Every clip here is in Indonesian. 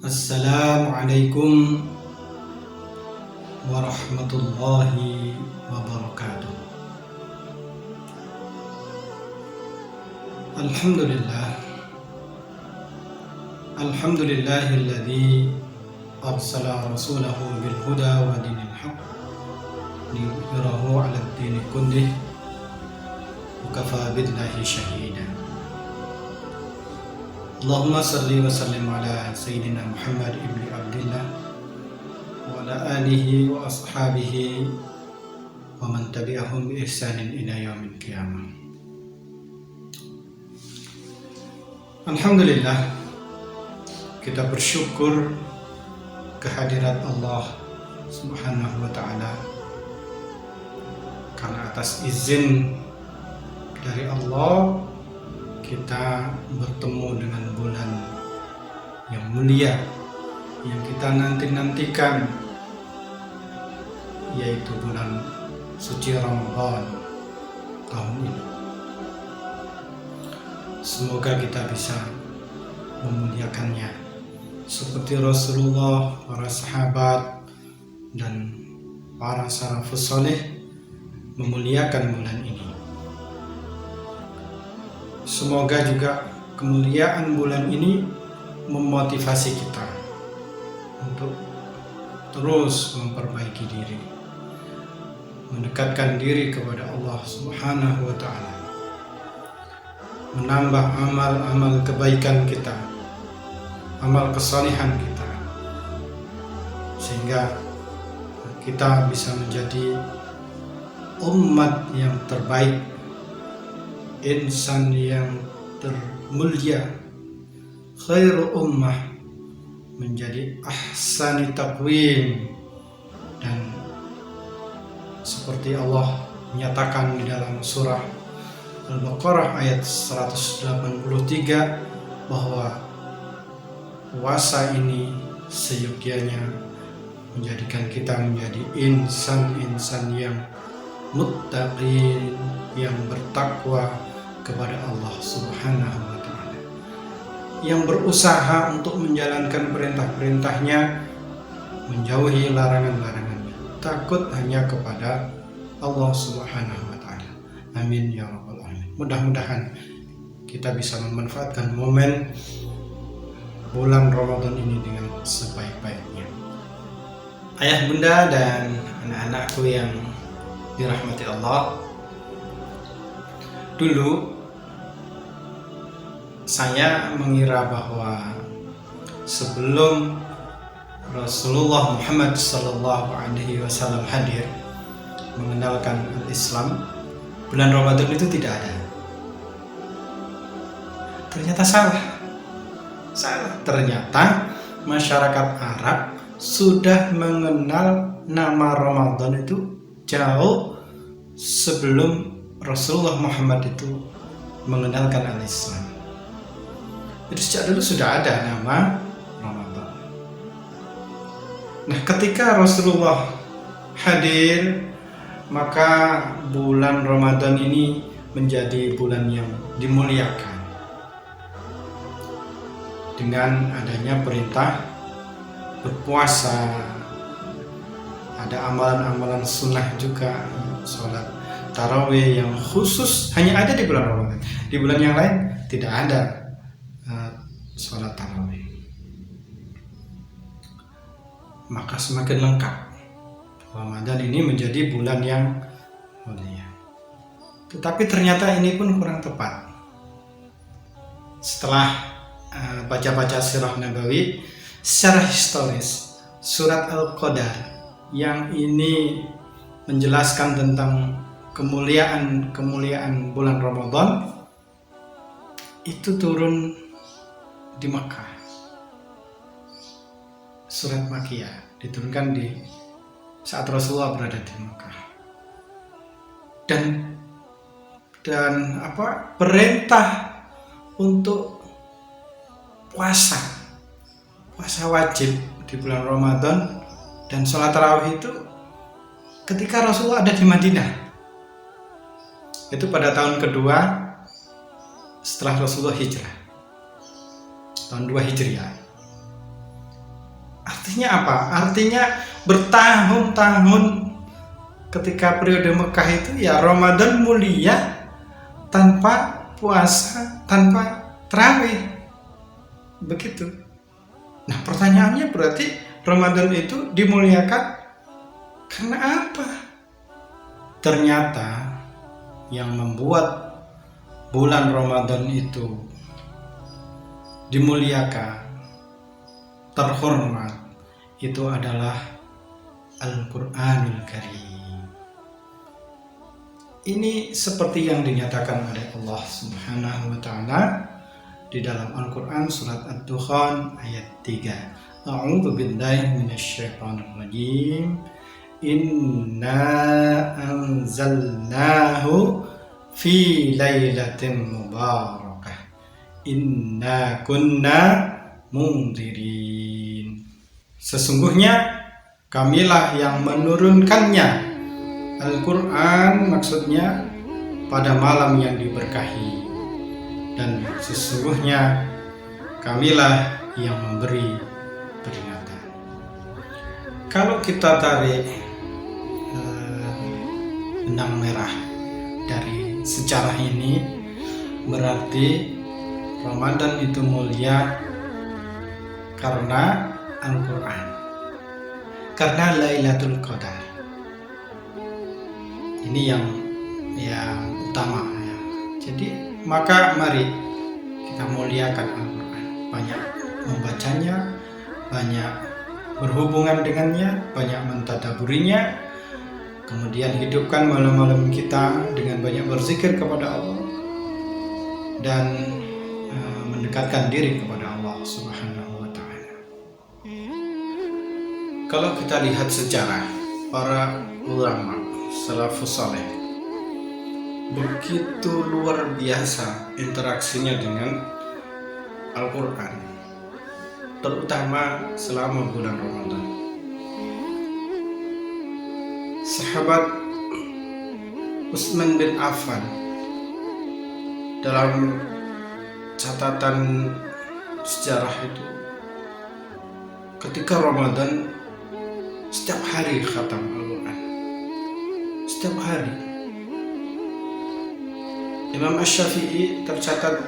Assalamualaikum warahmatullahi wabarakatuh. Alhamdulillahilladzi arsala rasulahu bil huda wa dinil haq liyudhhirahu 'alad dini kullih wa kafa billahi shahida. Allahumma salli wa sallim ala sayyidina Muhammad ibni Abdillah wa ala alihi wa ashabihi wa man tabi'ahum bi ihsanin ila yaumil qiyamah. Alhamdulillah, kita bersyukur kehadirat Allah Subhanahu wa ta'ala, karena atas izin dari Allah kita bertemu dengan bulan yang mulia yang kita nantikan, yaitu bulan suci Ramadan tahun ini. Semoga kita bisa memuliakannya seperti Rasulullah, para sahabat, dan para salafus saleh memuliakan bulan ini. Semoga juga kemuliaan bulan ini memotivasi kita untuk terus memperbaiki diri, mendekatkan diri kepada Allah Subhanahu wa ta'ala, menambah amal-amal kebaikan kita, amal kesalehan kita, sehingga kita bisa menjadi umat yang terbaik, insan yang termulia, khairu ummah, menjadi ahsani taqwim. Dan seperti Allah menyatakan di dalam surah Al-Baqarah ayat 183 bahwa puasa ini seyogyanya menjadikan kita menjadi insan-insan yang muttaqin, yang bertakwa kepada Allah Subhanahu wa ta'ala, yang berusaha untuk menjalankan perintah-perintahnya, menjauhi larangan-larangannya, takut hanya kepada Allah Subhanahu wa ta'ala. Amin ya rabbal alamin. Mudah-mudahan kita bisa memanfaatkan momen bulan Ramadan ini dengan sebaik-baiknya. Ayah, bunda, dan anak-anakku yang dirahmati Allah, dulu saya mengira bahwa sebelum Rasulullah Muhammad SAW hadir mengenalkan Islam, bulan Ramadan itu tidak ada. Ternyata salah. Ternyata masyarakat Arab sudah mengenal nama Ramadan itu jauh sebelum Rasulullah Muhammad itu mengenalkan Islam. Jadi sejak dulu sudah ada nama Ramadan. Nah, ketika Rasulullah hadir, maka bulan Ramadan ini menjadi bulan yang dimuliakan dengan adanya perintah berpuasa. Ada amalan-amalan sunnah juga, sholat tarawih yang khusus hanya ada di bulan Ramadan. Di bulan yang lain tidak ada sholat tarawih. Maka semakin lengkap Ramadan ini menjadi bulan yang mulia. Tetapi ternyata ini pun kurang tepat. Setelah baca-baca sirah Nabawi, secara historis surat Al-Qadar yang ini menjelaskan tentang kemuliaan bulan Ramadan itu turun di Makkah. Surat Makkiyah diturunkan di saat Rasulullah berada di Makkah. Dan perintah untuk puasa wajib di bulan Ramadan dan sholat tarawih itu ketika Rasulullah ada di Madinah. Itu pada tahun kedua setelah Rasulullah hijrah, tahun 2 Hijriah. Artinya apa? Artinya bertahun-tahun ketika periode Mekah itu ya Ramadan mulia tanpa puasa, tanpa tarawih. Begitu. Nah, pertanyaannya berarti Ramadan itu dimuliakan karena apa? Ternyata yang membuat bulan Ramadan itu dimuliakan, terhormat, itu adalah Al-Qur'anul Karim. Ini seperti yang dinyatakan oleh Allah Subhanahu wa taala di dalam Al-Qur'an surat Ad-Dukhan ayat 3. A'udzu billahi minasyaitonir rajim. Inna anzalnahu fi lailatin mubarakah. Inna kunna mundirin. Sesungguhnya kamilah yang menurunkannya. Al-Quran maksudnya pada malam yang diberkahi. Dan sesungguhnya kamilah yang memberi peringatan. Kalau kita tarik benang merah dari sejarah ini, berarti Ramadan itu mulia karena Al-Quran, karena Lailatul Qadar. Ini yang utama ya. Jadi maka mari kita muliakan Al-Quran, banyak membacanya, banyak berhubungan dengannya, banyak mentadaburinya, kemudian hidupkan malam-malam kita dengan banyak berzikir kepada Allah dan mendekatkan diri kepada Allah Subhanahu wa taala. Kalau kita lihat sejarah para ulama salafus saleh, begitu luar biasa interaksinya dengan Al-Quran, terutama selama bulan Ramadan. Sahabat Utsman bin Affan dalam catatan sejarah itu, ketika Ramadan setiap hari khatam Al-Quran, setiap hari. Imam Asy-Syafi'i tercatat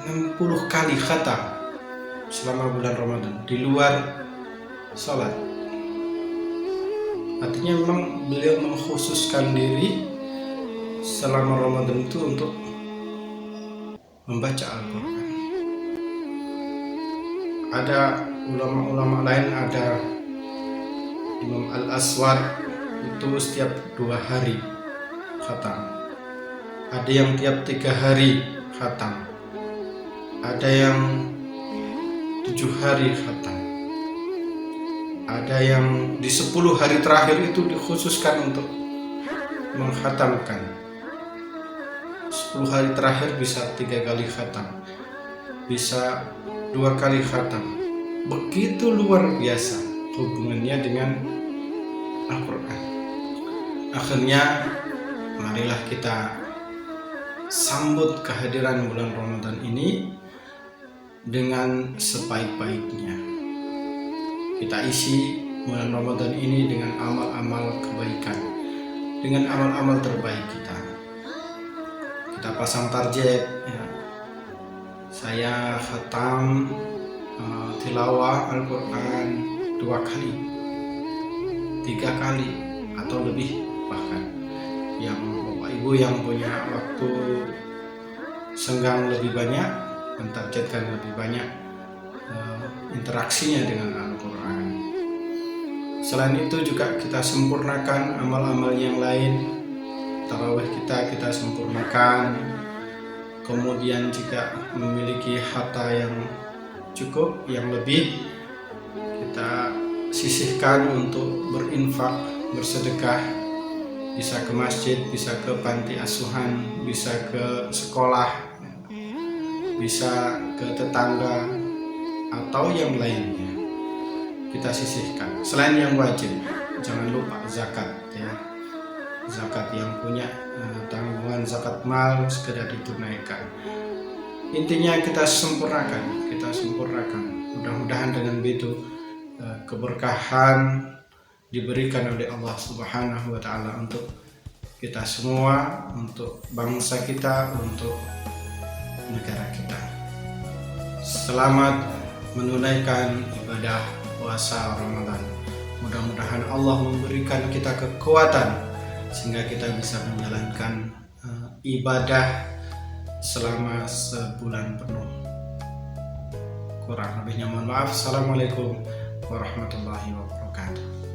60 kali khatam selama bulan Ramadan di luar sholat. Artinya memang beliau mengkhususkan diri selama Ramadan itu untuk membaca Al-Quran. Ada ulama-ulama lain, ada Imam Al-Aswad itu setiap 2 hari khatam. Ada yang tiap 3 hari khatam. Ada yang 7 hari khatam. Ada yang di 10 hari terakhir itu dikhususkan untuk mengkhatamkan. 10 hari terakhir bisa 3 kali khatam, bisa 2 kali khatam. Begitu luar biasa hubungannya dengan Al-Quran. Akhirnya marilah kita sambut kehadiran bulan Ramadan ini dengan sebaik-baiknya. Kita isi bulan Ramadan ini dengan amal-amal kebaikan, dengan amal-amal terbaik kita. Kita pasang target ya. Saya khatam tilawah Al-Quran 2 kali, 3 kali atau lebih bahkan. Yang Bapak Ibu yang punya waktu senggang lebih banyak, mentargetkan lebih banyak interaksinya dengan Al-Quran. Selain itu juga kita sempurnakan amal-amal yang lain. Tarawih kita sempurnakan. Kemudian jika memiliki harta yang cukup, yang lebih, kita sisihkan untuk berinfak, bersedekah. Bisa ke masjid, bisa ke panti asuhan, bisa ke sekolah, bisa ke tetangga, atau yang lainnya. Kita sisihkan. Selain yang wajib, jangan lupa zakat ya. Zakat yang punya tanggungan zakat mal segera ditunaikan. Intinya kita sempurnakan. Mudah-mudahan dengan begitu keberkahan diberikan oleh Allah Subhanahu wa taala untuk kita semua, untuk bangsa kita, untuk negara kita. Selamat menunaikan ibadah puasa Ramadan. Mudah-mudahan Allah memberikan kita kekuatan sehingga kita bisa menjalankan ibadah selama sebulan penuh. Kurang lebihnya mohon maaf. Assalamualaikum warahmatullahi wabarakatuh.